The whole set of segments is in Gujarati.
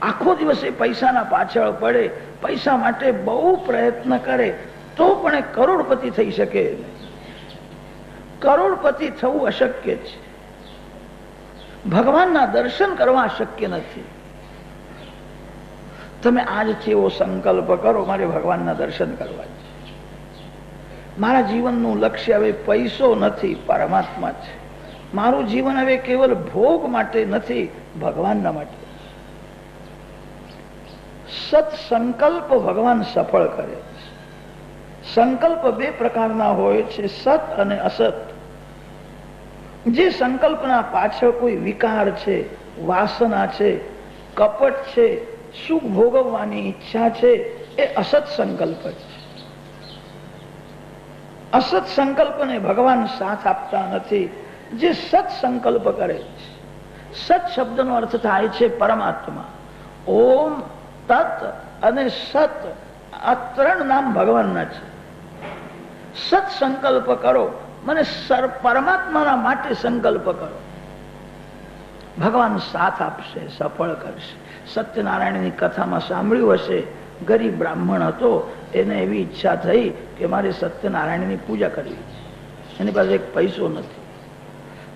આખો દિવસ એ પૈસાના પાછળ પડે, પૈસા માટે બહુ પ્રયત્ન કરે તો પણ એ કરોડપતિ થઈ શકે નહીં. કરોડપતિ થવું અશક્ય છે. ભગવાનના દર્શન કરવા અશક્ય નથી. તમે આજથી એવો સંકલ્પ કરો, મારે ભગવાનના દર્શન કરવા છે. મારા જીવનનું લક્ષ્ય હવે પૈસો નથી, પરમાત્મા છે. મારું જીવન હવે કેવલ ભોગ માટે નથી, ભગવાનના માટે. સત્સંકલ્પ ભગવાન સફળ કરે છે. સંકલ્પ બે પ્રકારના હોય છે, સત અને અસત. જે સંકલ્પના પાછળ કોઈ વિકાર છે, વાસના છે, કપટ છે, સુખ ભોગવવાની ઈચ્છા છે, એ અસત સંકલ્પ છે. અસત સંકલ્પને ભગવાન સાથ આપતા નથી. જે સત સંકલ્પ કરે છે, સત શબ્દનો અર્થ થાય છે પરમાત્મા. ઓમ, તત અને સત, આ ત્રણ નામ ભગવાનના છે. સત સંકલ્પ કરો, મને પરમાત્માના માટે સંકલ્પ કરો, ભગવાન સાથ આપશે, સફળ કરશે. સત્યનારાયણની કથામાં સાંભળ્યું હશે, ગરીબ બ્રાહ્મણ હતો, એને એવી ઈચ્છા થઈ કે મારે સત્યનારાયણની પૂજા કરવી છે. એની પાસે એક પૈસો નથી.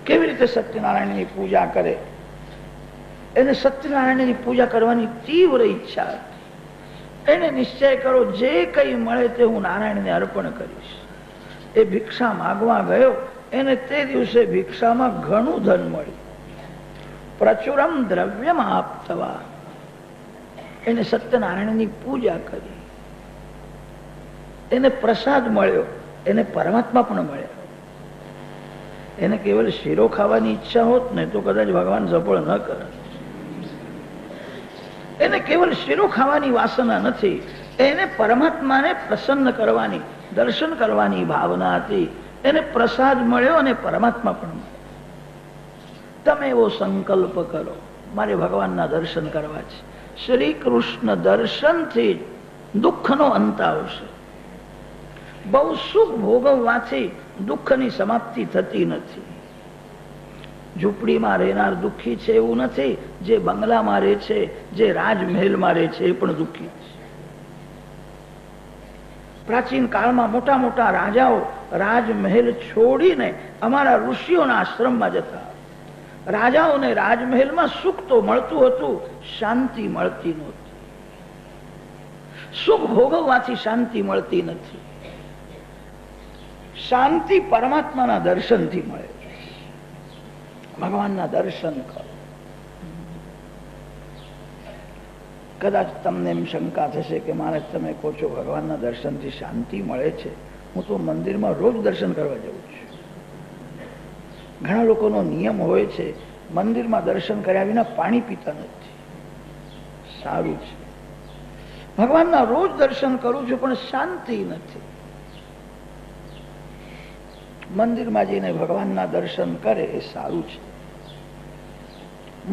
કેવી રીતે સત્યનારાયણની પૂજા કરે? એને સત્યનારાયણની પૂજા કરવાની તીવ્ર ઈચ્છા હતી. એને નિશ્ચય કરો, જે કંઈ મળે તે હું નારાયણને અર્પણ કરીશ. એ ભિક્ષા માગવા ગયો, એને તે દિવસે ભિક્ષામાં ઘણું ધન મળ્યું. પ્રચુરમ દ્રવ્યમ આપતવા. એને સત્યનારાયણની પૂજા કરી, એને પ્રસાદ મળ્યો, એને પરમાત્મા પણ મળ્યા. એને કેવલ શીરો ખાવાની ઈચ્છા હોત ને તો કદાચ ભગવાન સફળ ન કરે. એને કેવલ શીરો ખાવાની વાસના નથી, એને પરમાત્માને પ્રસન્ન કરવાની, દર્શન કરવાની ભાવના હતી. એને પ્રસાદ મળ્યો અને પરમાત્મા પણ મળ્યો. તમે એવો સંકલ્પ કરો, મારે ભગવાનના દર્શન કરવા છે. શ્રી કૃષ્ણ દર્શનથી દુઃખનો અંત આવશે. બહુ સુખ ભોગવવાથી દુઃખની સમાપ્તિ થતી નથી. ઝૂંપડીમાં રહેનાર દુઃખી છે એવું નથી, જે બંગલામાં રહે છે, જે રાજમહેલમાં રહે છે, એ પણ દુઃખી છે. પ્રાચીન કાળમાં મોટા મોટા રાજાઓ રાજમહેલ છોડીને અમારા ઋષિઓના આશ્રમમાં જતા. રાજાઓને રાજમહેલમાં સુખ તો મળતું હતું, શાંતિ મળતી નહોતી. સુખ ભોગવવાથી શાંતિ મળતી નથી. શાંતિ પરમાત્માના દર્શનથી મળે. ભગવાનના દર્શન કરો. કદાચ તમને એમ શંકા થશે કે મારે તમે કહો છો ભગવાનના દર્શનથી શાંતિ મળે છે, હું તો મંદિરમાં રોજ દર્શન કરવા જઉં છું. ઘણા લોકોનો નિયમ હોય છે, મંદિરમાં દર્શન કર્યા વિના પાણી પીતા નથી. સારું છે, ભગવાનના રોજ દર્શન કરું છું, પણ શાંતિ નથી. મંદિરમાં જઈને ભગવાનના દર્શન કરે એ સારું છે.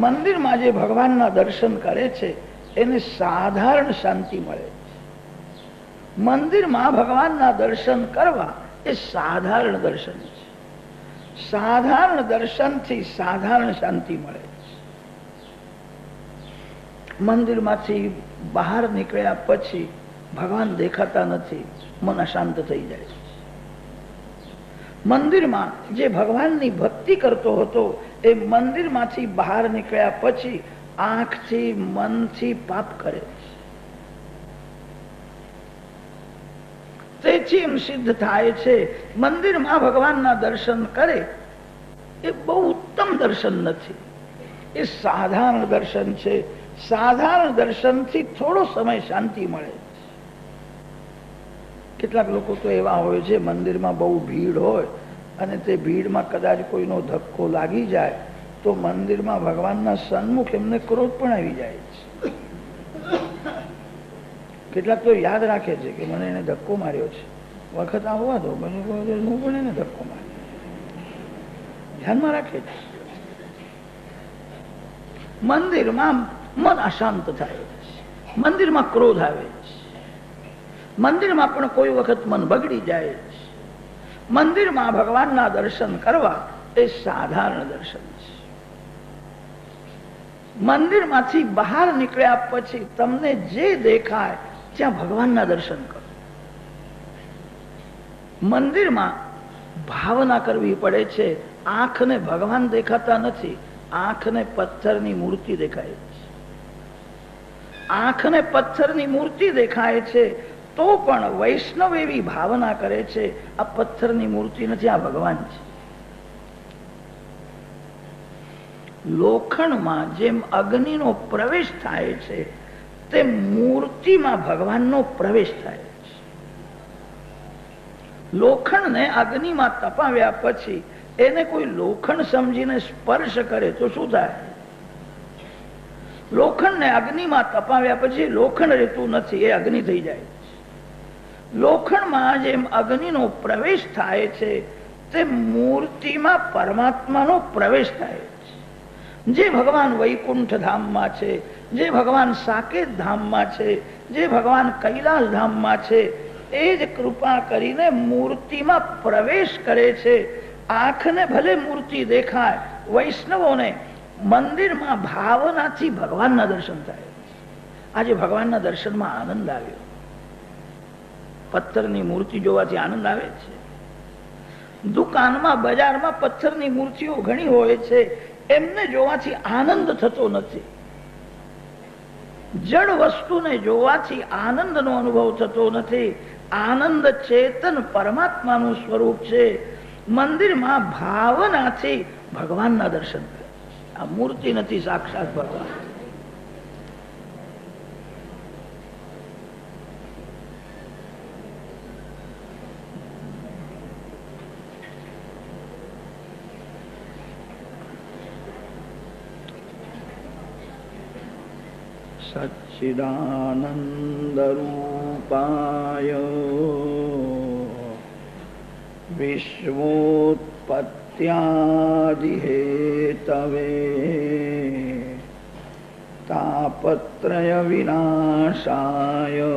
મંદિરમાં જે ભગવાનના દર્શન કરે છે એને સાધારણ શાંતિ મળે છે. મંદિરમાં ભગવાનના દર્શન કરવા એ સાધારણ દર્શન છે. સાધારણ દર્શનથી સાધારણ શાંતિ મળે છે. મંદિરમાંથી બહાર નીકળ્યા પછી ભગવાન દેખાતા નથી, મન અશાંત થઈ જાય છે. મંદિરમાં જે ભગવાનની ભક્તિ કરતો હતો એ મંદિરમાંથી બહાર નીકળ્યા પછી આંખથી મનથી પાપ કરે છે. તેથી એમ સિદ્ધ થાય છે મંદિરમાં ભગવાનના દર્શન કરે એ બહુ ઉત્તમ દર્શન નથી, એ સાધારણ દર્શન છે. સાધારણ દર્શનથી થોડો સમય શાંતિ મળે. કેટલાક લોકો તો એવા હોય છે, મંદિરમાં બહુ ભીડ હોય અને તે ભીડમાં કદાચ કોઈનો ધક્કો લાગી જાય તો મંદિરમાં ભગવાનના સન્મુખ એમને ક્રોધ પણ આવી જાય છે. કેટલાક તો યાદ રાખે છે કે મને એને ધક્કો માર્યો છે, વખત આવવા દો, હું પણ એને ધક્કો માર્યો, ધ્યાનમાં રાખે છે. મંદિરમાં મન અશાંત થાય છે, મંદિરમાં ક્રોધ આવે છે, મંદિરમાં પણ કોઈ વખત મન બગડી જાય છે. મંદિરમાં ભગવાનના દર્શન કરવા એ સાધારણ દર્શન છે. મંદિરમાંથી બહાર નીકળ્યા પછી તમને જે દેખાય ત્યાં ભગવાનના દર્શન કરો. મંદિરમાં ભાવના કરવી પડે છે. આંખને ભગવાન દેખાતા નથી, આંખને પથ્થરની મૂર્તિ દેખાય છે. આંખને પથ્થરની મૂર્તિ દેખાય છે તો પણ વૈષ્ણવ એવી ભાવના કરે છે આ પથ્થરની મૂર્તિ નથી, આ ભગવાન છે. લોખંડમાં જેમ અગ્નિનો પ્રવેશ થાય છે તેમ મૂર્તિમાં ભગવાનનો પ્રવેશ થાય છે. લોખંડને અગ્નિમાં તપાવ્યા પછી એને કોઈ લોખંડ સમજીને સ્પર્શ કરે તો શું થાય? લોખંડને અગ્નિમાં તપાવ્યા પછી લોખંડ રહેતું નથી, એ અગ્નિ થઈ જાય છે. લોખંડમાં જેમ અગ્નિનો પ્રવેશ થાય છે તે મૂર્તિમાં પરમાત્માનો પ્રવેશ થાય છે. જે ભગવાન વૈકુંઠ ધામમાં છે, જે ભગવાન સાકેત ધામમાં છે, જે ભગવાન કૈલાસ ધામમાં છે, એ જ કૃપા કરીને મૂર્તિમાં પ્રવેશ કરે છે. આંખને ભલે મૂર્તિ દેખાય, વૈષ્ણવોને મંદિરમાં ભાવનાથી ભગવાનના દર્શન થાય. આજે ભગવાનના દર્શનમાં આનંદ આવ્યો. પથ્થરની મૂર્તિ જોવાથી આનંદ આવે છે. દુકાનમાં બજારમાં પથ્થરની મૂર્તિઓ ઘણી હોય છે, એમને જોવાથી આનંદ થતો નથી. જડ વસ્તુને જોવાથી આનંદનો અનુભવ થતો નથી. આનંદ ચેતન પરમાત્માનું સ્વરૂપ છે. મંદિરમાં ભાવનાથી ભગવાનના દર્શન કરે. આ મૂર્તિ નથી, સાક્ષાત ભગવાન. સચ્ચિદાનંદ રૂપાય વિશ્વોત્પત્યાદિહેતવે તાપત્રય વિનાશાય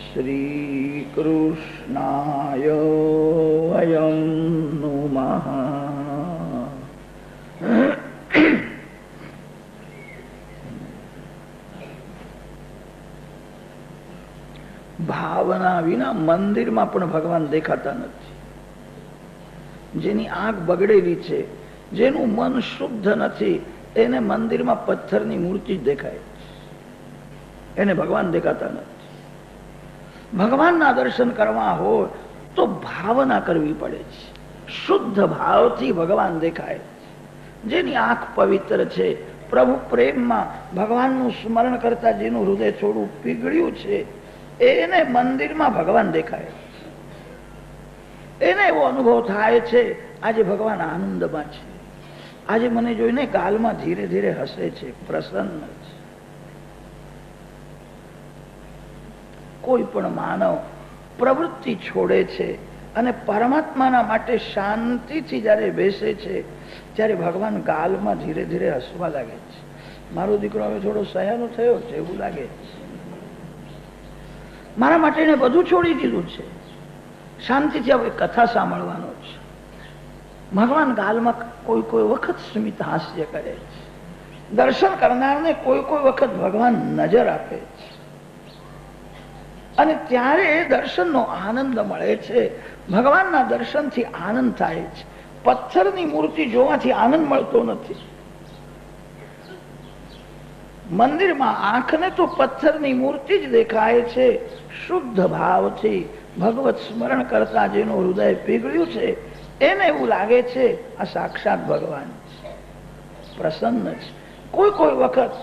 શ્રીકૃષ્ણાય વયં નુમઃ. ભાવના વિના મંદિરમાં પણ ભગવાન દેખાતા નથી. જેની આંખ બગડેલી છે, જેનું મન શુદ્ધ નથી, એને મંદિરમાં પથ્થરની મૂર્તિ જ દેખાય, એને ભગવાન દેખાતા નથી. ભગવાનના દર્શન કરવા હોય તો ભાવના કરવી પડે છે. શુદ્ધ ભાવથી ભગવાન દેખાય. જેની આંખ પવિત્ર છે, પ્રભુ પ્રેમમાં ભગવાનનું સ્મરણ કરતા જેનું હૃદય થોડું પીગળ્યું છે, એને મંદિરમાં ભગવાન દેખાય. એને એવો અનુભવ થાય છે આજે ભગવાન આનંદમાં છે. આજે મને જોઈને ગાલમાં ધીરે ધીરે હસે છે, પ્રસન્ન છે. કોઈ પણ માનવ પ્રવૃત્તિ છોડે છે અને પરમાત્માના માટે શાંતિથી જયારે બેસે છે ત્યારે ભગવાન ગાલમાં ધીરે ધીરે હસવા લાગે છે. મારો દીકરો હવે થોડો સયાનો થયો છે એવું લાગે છે. મારા માટે એને બધું છોડી દીધું છે, શાંતિથી હવે કથા સાંભળવાનો છે. ભગવાન ગાલમાં કોઈ કોઈ વખત સ્મિત હાસ્ય કરે છે. દર્શન કરનારને કોઈ કોઈ વખત ભગવાન નજર આપે છે અને ત્યારે દર્શનનો આનંદ મળે છે. ભગવાનના દર્શનથી આનંદ થાય છે. પથ્થરની મૂર્તિ જોવાથી આનંદ મળતો નથી. મંદિરમાં આંખને તો પથ્થરની મૂર્તિ જ દેખાય છે. શુદ્ધ ભાવથી ભગવત સ્મરણ કરતા જેનું હૃદય પીગળ્યું છે એને એવું લાગે છે આ સાક્ષાત ભગવાન છે, પ્રસન્ન છે. કોઈ કોઈ વખત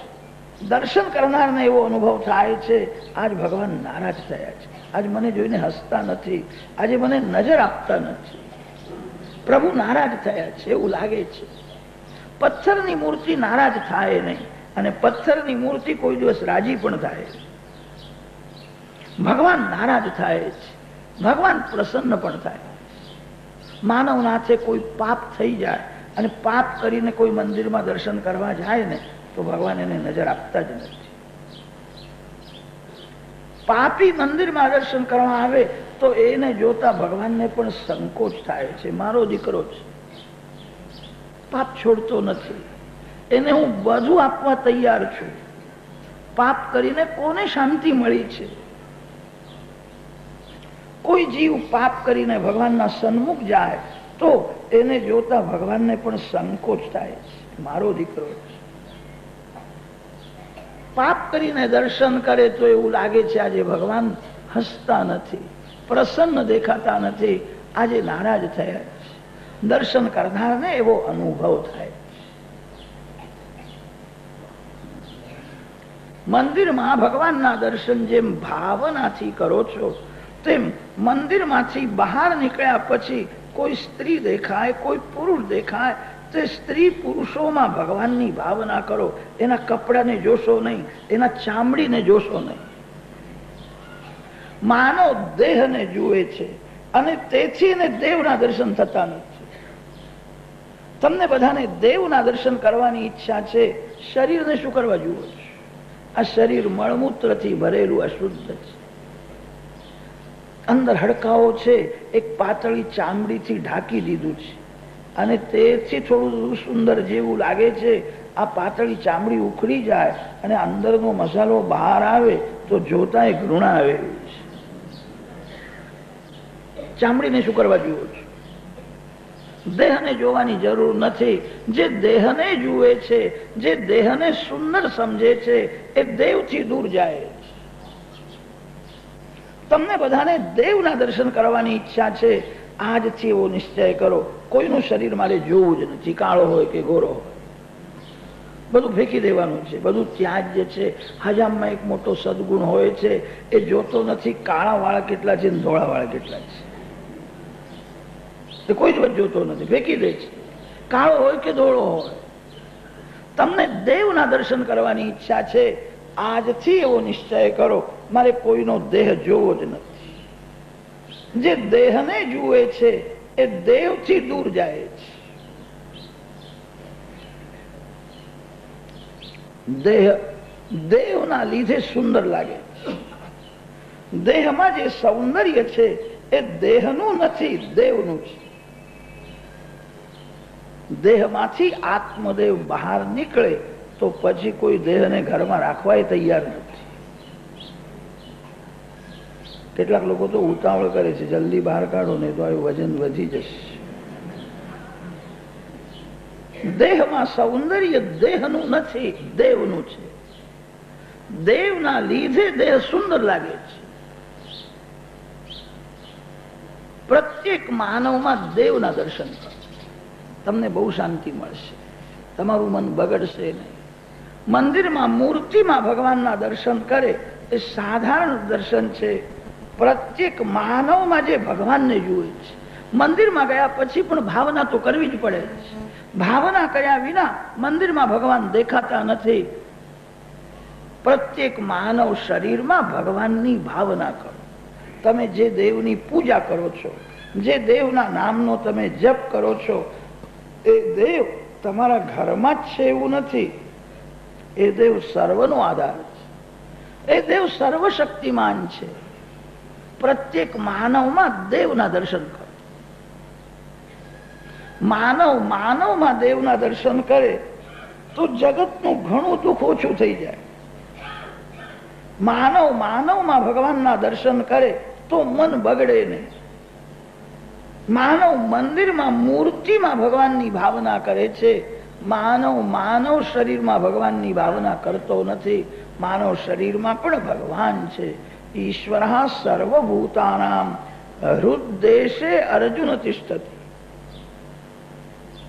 દર્શન કરનારને એવો અનુભવ થાય છે આજ ભગવાન નારાજ થયા છે, આજ મને જોઈને હસતા નથી, આજે મને નજર આપતા નથી, પ્રભુ નારાજ થયા છે એવું લાગે છે. પથ્થરની મૂર્તિ નારાજ થાય નહીં અને પથ્થરની મૂર્તિ કોઈ દિવસ રાજી પણ થાય. ભગવાન નારાજ થાય છે, ભગવાન પ્રસન્ન પણ થાય. માનવના હાથે કોઈ પાપ થઈ જાય અને પાપ કરીને કોઈ મંદિરમાં દર્શન કરવા જાય ને તો ભગવાન એને નજર આપતા જ નથી. પાપી મંદિરમાં દર્શન કરવા આવે તો એને જોતા ભગવાનને પણ સંકોચ થાય છે. મારો દીકરો છે, પાપ છોડતો નથી, એને હું બધું આપવા તૈયાર છું. પાપ કરીને કોને શાંતિ મળી છે? કોઈ જીવ પાપ કરીને ભગવાનના સન્મુખ જાય તો એને જોતા ભગવાનને પણ સંકોચ થાય છે, મારો દીકરો છે. પાપ કરીને દર્શન કરે તો એવું લાગે છે આજે ભગવાન હસતા નથી, પ્રસન્ન દેખાતા નથી, આજે નારાજ થયા છે. દર્શન કરનારને એવો અનુભવ થાય. મંદિરમાં ભગવાનના દર્શન જેમ ભાવનાથી કરો છો તેમ મંદિરમાંથી બહાર નીકળ્યા પછી કોઈ સ્ત્રી દેખાય, કોઈ પુરુષ દેખાય, તે સ્ત્રી પુરુષોમાં ભગવાનની ભાવના કરો. એના કપડાને જોશો નહીં, એના ચામડીને જોશો નહીં. માનવ દેહને જુએ છે અને તેથી એને દેવના દર્શન થતા નથી. તમને બધાને દેવના દર્શન કરવાની ઈચ્છા છે, શરીરને શું કરવા જુઓ છો? આ શરીર મળમૂત્રથી ભરેલું અશુદ્ધ છે. અંદર હડકાઓ છે, એક પાતળી ચામડીથી ઢાંકી દીધું છે અને તેથી થોડું સુંદર જેવું લાગે છે. આ પાતળી ચામડી ઉખડી જાય અને અંદરનો મસાલો બહાર આવે તો જોતા એ ઘૃણા આવે છે. ચામડીને શું કરવા જુઓ છો? દેહને જોવાની જરૂર નથી. જે દેહને જુએ છે, જે દેહને સુંદર સમજે છે, એ દેવથી દૂર જાય છે. તમને બધાને દેવના દર્શન કરવાની ઈચ્છા છે. આજથી એવો નિશ્ચય કરો, કોઈનું શરીર મારે જોવું જ નથી, કાળો હોય કે ગોરો હોય. બધું ફેંકી દેવાનું છે, બધું ત્યાજ્ય છે. હજામમાં એક મોટો સદગુણ હોય છે, એ જોતો નથી કાળા વાળા કેટલા છે ને ધોળા વાળા કેટલા છે. એ કોઈ જ વાત જોતો નથી, ફેંકી દે છે, કાળો હોય કે ધોળો હોય. તમને દેવના દર્શન કરવાની ઈચ્છા છે. આજથી એવો નિશ્ચય કરો, મારે કોઈનો દેહ જોવો જ નથી. જે દેહને જુએ છે એ દેવથી દૂર જાય છે. દેહ દેવના લીધે સુંદર લાગે છે. દેહમાં જે સૌંદર્ય છે એ દેહનું નથી, દેવનું છે. દેહમાંથી આત્મદેવ બહાર નીકળે તો પછી કોઈ દેહને ઘરમાં રાખવા તૈયાર નથી. કેટલાક લોકો તો ઉતાવળ કરે છે, જલ્દી બહાર કાઢો ને તો આ વજન વધી જશે. દેહમાં સૌંદર્ય દેહનું નથી, દેવનું છે. દેવના લીધે દેહ સુંદર લાગે છે. પ્રત્યેક માનવમાં દેવના દર્શન કરો, તમને બહુ શાંતિ મળશે, તમારું મન બગડશે નહીં. મંદિરમાં મૂર્તિમાં ભગવાનના દર્શન કરે એ સાધારણ દર્શન છે. પ્રત્યેક માનવમાં જે ભગવાનને જુએ છે, મંદિરમાં ગયા પછી પણ ભાવના તો કરવી જ પડે છે. ભાવના કર્યા વિના મંદિરમાં ભગવાન દેખાતા નથી. પ્રત્યેક માનવ શરીરમાં ભગવાનની ભાવના કરો. તમે જે દેવની પૂજા કરો છો, જે દેવના નામનો તમે જપ કરો છો, એ દેવ તમારા ઘરમાં જ છે એવું નથી. એ દેવ સર્વનો આધાર છે. એ દેવ સર્વશક્તિમાન છે. પ્રત્યેક માનવમાં દેવના દર્શન કરો. માનવમાં દેવના દર્શન કરે તો જગતનું ઘણું દુઃખ ઓછું થઈ જાય. માનવમાં ભગવાનના દર્શન કરે તો મન બગડે નહીં. માનવ મંદિરમાં મૂર્તિમાં ભગવાનની ભાવના કરે છે. માનવ શરીરમાં ભગવાનની ભાવના કરતો નથી. માનવ શરીરમાં પણ ભગવાન છે. ઈશ્વર સર્વભૂતાનામ હૃદયે અર્જુન તિષ્ઠતિ.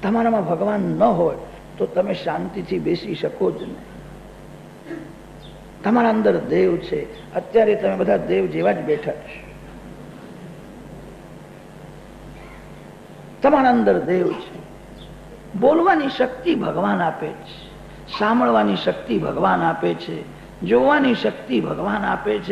તમારામાં ભગવાન ન હોય તો તમે શાંતિથી બેસી શકો જ નહીં. તમારા અંદર દેવ છે. અત્યારે તમે બધા દેવ જેવા જ બેઠા છો. તમારા અંદર દેવ છે. બોલવાની શક્તિ ભગવાન આપે છે, સાંભળવાની શક્તિ ભગવાન આપે છે, જોવાની શક્તિ ભગવાન આપે છે,